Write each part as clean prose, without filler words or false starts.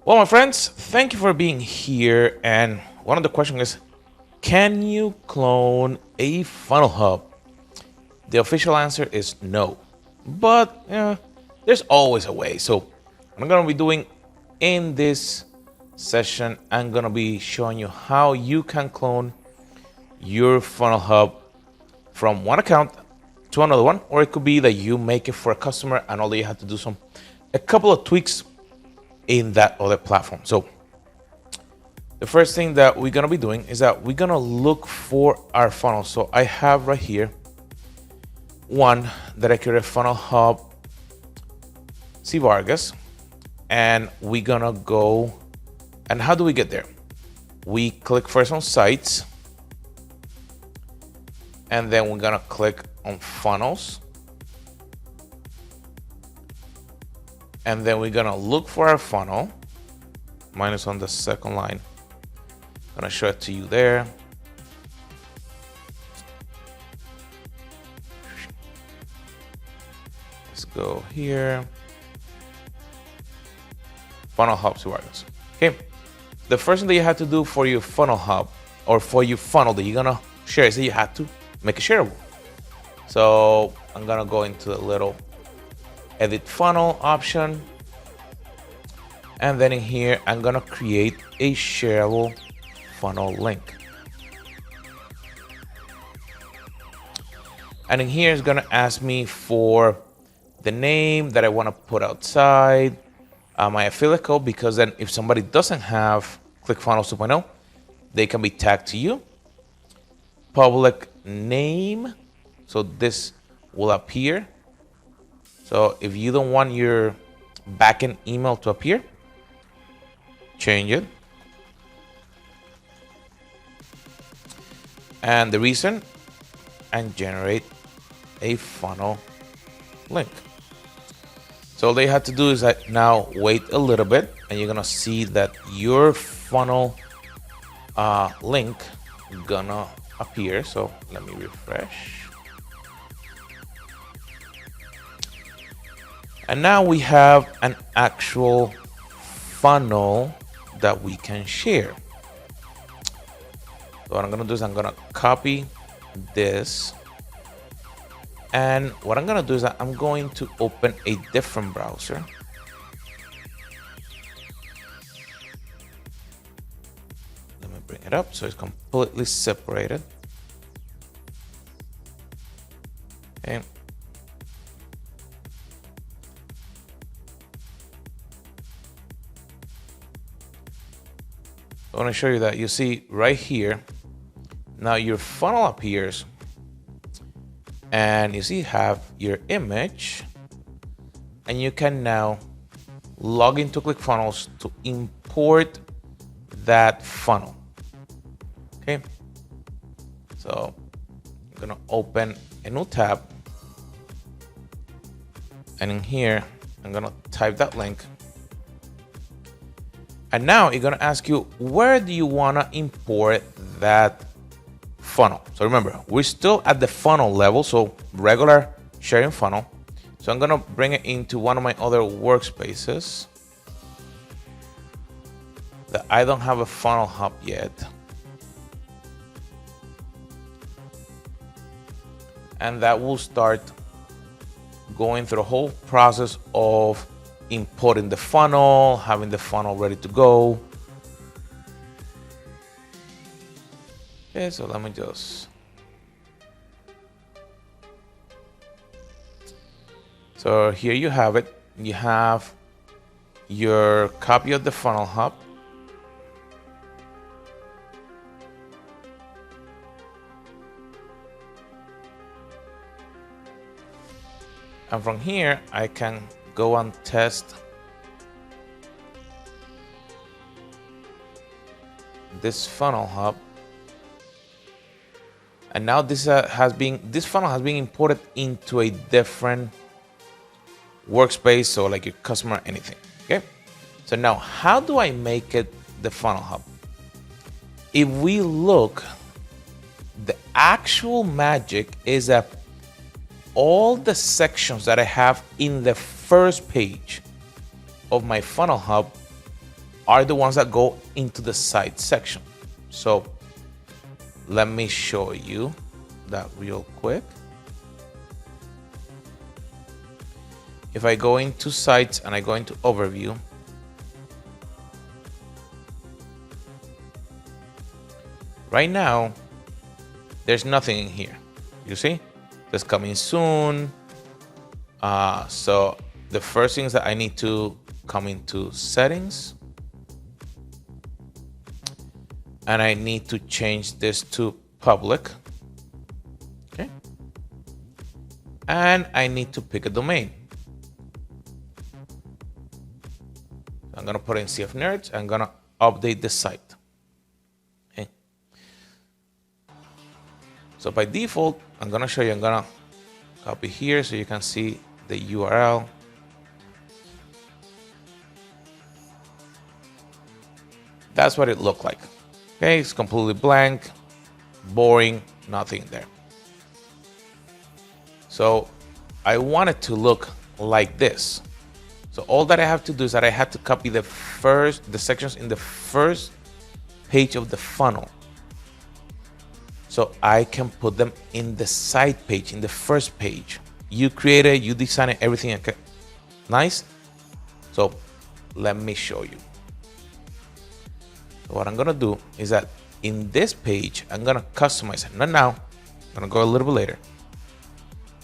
Well, my friends, thank you for being here. And one of the questions is, can you clone a funnel hub? The official answer is no, but there's always a way. So what I'm gonna be doing in this session, I'm gonna be showing you how you can clone your funnel hub from one account to another one, or it could be that you make it for a customer and all you have to do a couple of tweaks in that other platform. So the first thing that we're gonna be doing is that we're gonna look for our funnel. So I have right here one that I created, Funnel Hub C. Vargas, and we're gonna go. And how do we get there? We click first on sites, and then we're gonna click on funnels, and then we're gonna look for our funnel. Mine is on the second line. I'm gonna show it to you there. Let's go here. Funnel Hub Vargas. Okay. The first thing that you have to do for your funnel hub or for your funnel that you're gonna share is that you have to make it shareable. So I'm gonna go into the little edit funnel option. And then in here, I'm gonna create a shareable funnel link. And in here, it's gonna ask me for the name that I wanna put outside, my affiliate code, because then if somebody doesn't have Clickfunnels 2.0, they can be tagged to you. Public name, so this will appear. So if you don't want your backend email to appear, change it. And the reason, and generate a funnel link. So all they have to do is that now wait a little bit, and you're gonna see that your funnel link gonna appear. So let me refresh. And now we have an actual funnel that we can share. So what I'm gonna do is I'm gonna copy this. And what I'm gonna do is that I'm going to open a different browser. Let me bring it up so it's completely separated. Okay. I want to show you that you see right here. Now your funnel appears. And you see you have your image, and you can now log into ClickFunnels to import that funnel. Okay, so I'm gonna open a new tab, and in here I'm gonna type that link, and now you're gonna ask you, where do you wanna import that funnel? So remember, we're still at the funnel level, so regular sharing funnel. So I'm gonna bring it into one of my other workspaces that I don't have a funnel hub yet. And that will start going through the whole process of importing the funnel, having the funnel ready to go. Okay, so let me just. So here you have it. You have your copy of the funnel hub. And from here, I can go and test this funnel hub. And now this funnel has been imported into a different workspace, so like your customer, anything. Okay. So now, how do I make it the funnel hub? If we look, the actual magic is that all the sections that I have in the first page of my funnel hub are the ones that go into the site section. So let me show you that real quick. If I go into sites and I go into overview, right now, there's nothing in here. You see? It's coming soon. So the first thing is that I need to come into settings. And I need to change this to public. Okay. And I need to pick a domain. I'm gonna put in CF Nerds. I'm gonna update the site. Okay. So by default, I'm gonna show you, I'm gonna copy here so you can see the URL. That's what it looked like. Okay, it's completely blank, boring, nothing there. So I want it to look like this. So all that I have to do is that I had to copy the sections in the first page of the funnel. So I can put them in the site page, in the first page. You create it, you design it, everything. Okay. Nice. So let me show you. So what I'm gonna do is that in this page, I'm gonna customize it. Not now, I'm gonna go a little bit later.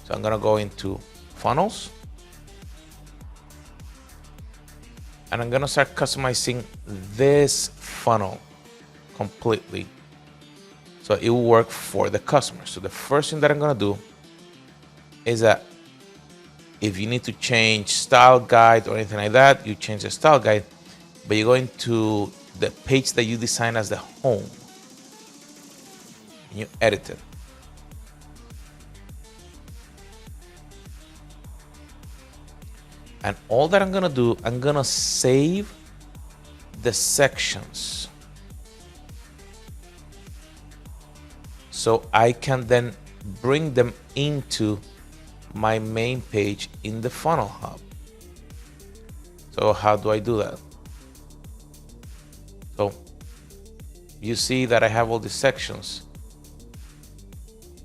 So I'm gonna go into funnels. And I'm gonna start customizing this funnel completely. So it will work for the customer. So the first thing that I'm gonna do is that if you need to change style guide or anything like that, you change the style guide, but you go into the page that you design as the home and you edit it. And all that I'm gonna do, I'm gonna save the sections so I can then bring them into my main page in the Funnel Hub. So how do I do that? So you see that I have all these sections.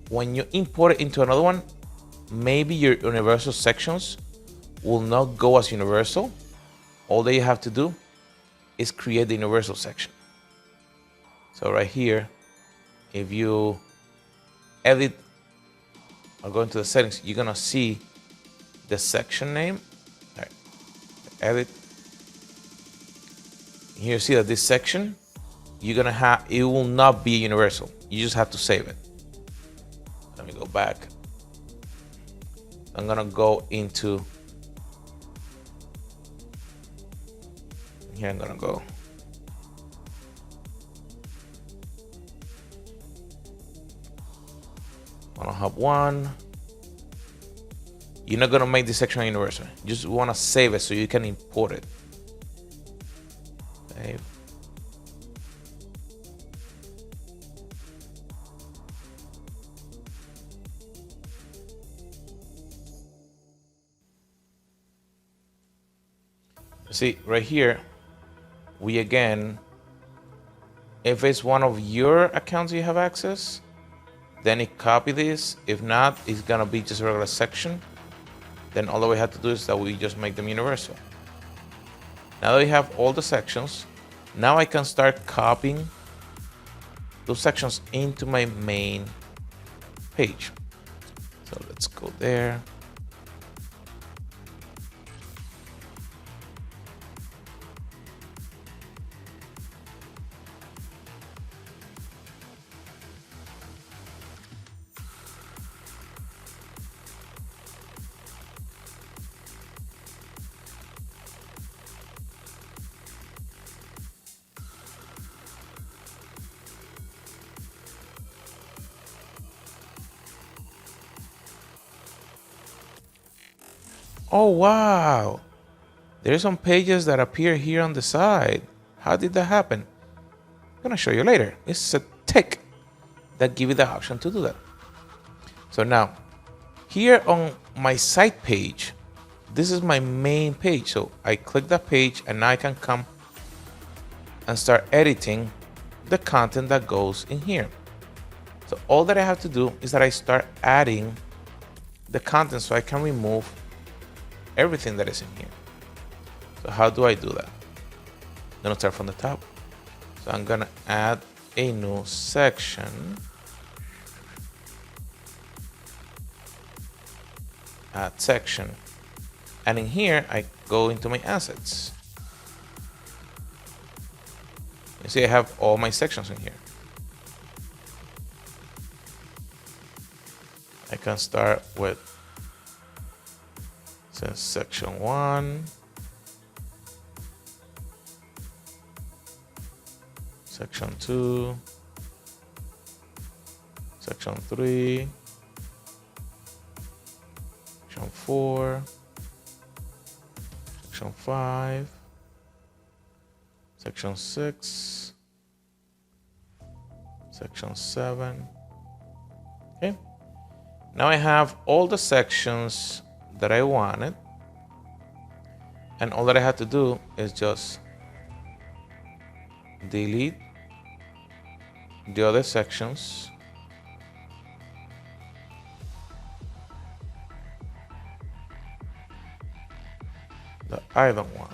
When you import it into another one, maybe your universal sections will not go as universal. All that you have to do is create the universal section. So right here, if you edit or go into the settings, you're gonna see the section name. All right. Edit. Here you see that this section, you're gonna have, it will not be universal. You just have to save it. Let me go back. I'm gonna go into, here I'm gonna go. FunnelHub 1. You're not gonna make this section universal. You just wanna save it so you can import it. Save. See, right here, we again, if it's one of your accounts you have access, then it copy this. If not, it's gonna be just a regular section. Then all that we have to do is that we just make them universal. Now that we have all the sections, now I can start copying those sections into my main page. So let's go there. Oh, wow. There's some pages that appear here on the side. How did that happen? I'm gonna show you later. It's a tick that gives you the option to do that. So now, here on my site page, this is my main page. So I click that page and now I can come and start editing the content that goes in here. So all that I have to do is that I start adding the content so I can remove everything that is in here. So how do I do that? I'm gonna start from the top. So I'm gonna add a new section. Add section. And in here, I go into my assets. You see I have all my sections in here. I can start with section 1, section 2, section 3, section 4, section 5, section 6, section 7. Okay. Now I have all the sections that I wanted, and all that I have to do is just delete the other sections that I don't want.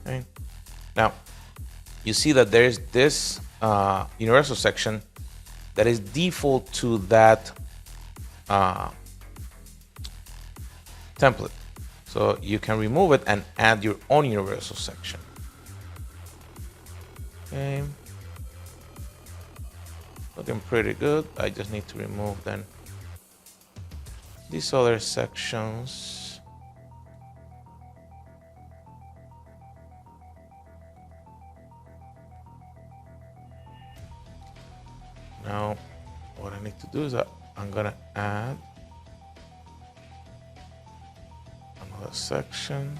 Okay. Now, you see that there's this universal section that is default to that template. So you can remove it and add your own universal section. Okay. Looking pretty good. I just need to remove then these other sections. Now, what I need to do is that I'm gonna add another section.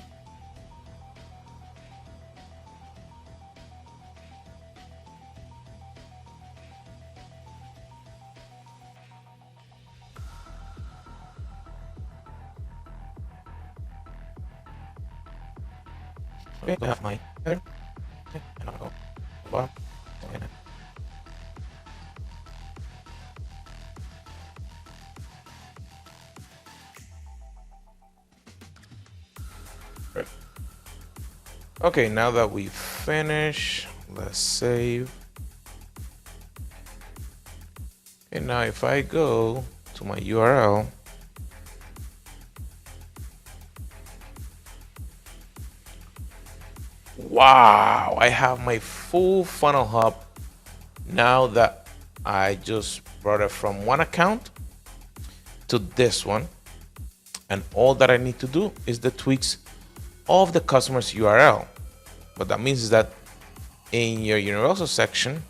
Okay, I have my header. Okay, and I'll go bottom. Okay. Okay, now that we finish, let's save. And now if I go to my URL, wow, I have my full funnel hub now that I just brought it from one account to this one. And all that I need to do is the tweaks of the customer's URL. What that means is that in your universal section,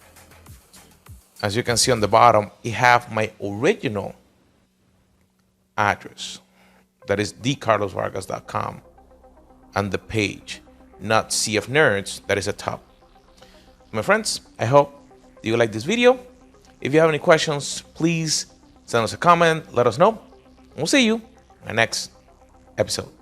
as you can see on the bottom, you have my original address. That is dcarlosvargas.com and the page, not CF Nerds, that is at top. My friends, I hope you like this video. If you have any questions, please send us a comment, let us know. We'll see you in the next episode.